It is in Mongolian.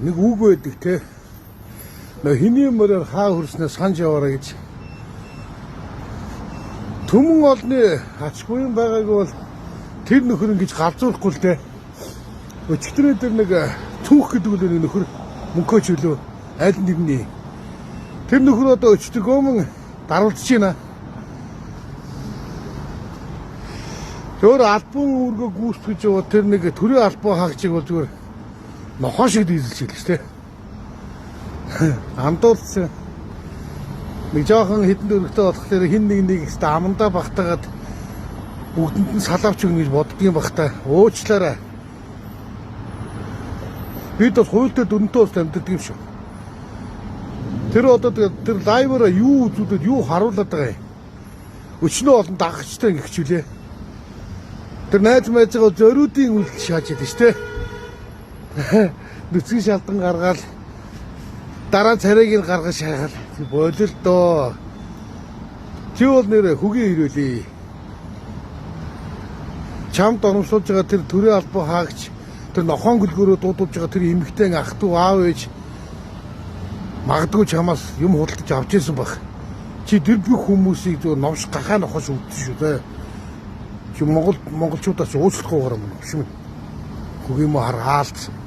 нэг үг байдаг те. Нөө хиний мөрөөр хаа хөрснөө санаж яваарай гэж. Түмэн олны ач буян байгааг бол тэр нөхөр ингэж галзуулахгүй л те. Өчигдрээ тэр нэг түүх гэдэг үл нэг нөхөр мөнхөөч үлөө аль нэгний. Тэр нөхөр одоо өчтөргөөмөн даруулж байна. Тэр албан үүргөө гүйцэтгэж яваа тэр нэг төрийн албан хаагчийг бол зүгээр нохоо шиг дийзэлж хэлж те. Андуулсан нэг жоохон хитэн дөрөвтэй болохоор хин нэг амандаа багтаагаад бүгдэнд нь салавч өгнө гэж боддгийн багтаа уучлаарай. Бид бас хуйлтад дүнтэй ус амьддаг юм шүү. Тэр одоо тэр лайваараа юу үзүүлээд юу харуулдаг байгаа юм. Өчнөө олон дагагчтай ингэхчүүлээ. Тэр найз майзгаа зориудын үйлдэл шааж идэв шүү дээ. Нүцгэн шалдан гаргаад дараа царайг нь гаргаж шахаад болил доо. Чи бол нэр хөгийн ирүүлээ. Чамд оромсуулж байгаа тэр төрийн албан хаагч тэр нохон гөлгөөрөө дуудуулж байгаа тэр эмэгтэй ах トゥ аав ээж магадгүй чамаас юм худалдаж авч ирсэн баг. Чи тэр бүх хүмүүсийг зөв номш гахаа нохош өвдсөн шүү дээ. Чи монголчуудаас уучлахгүй гарам юм шүү. Хөгийн мө харгаалт.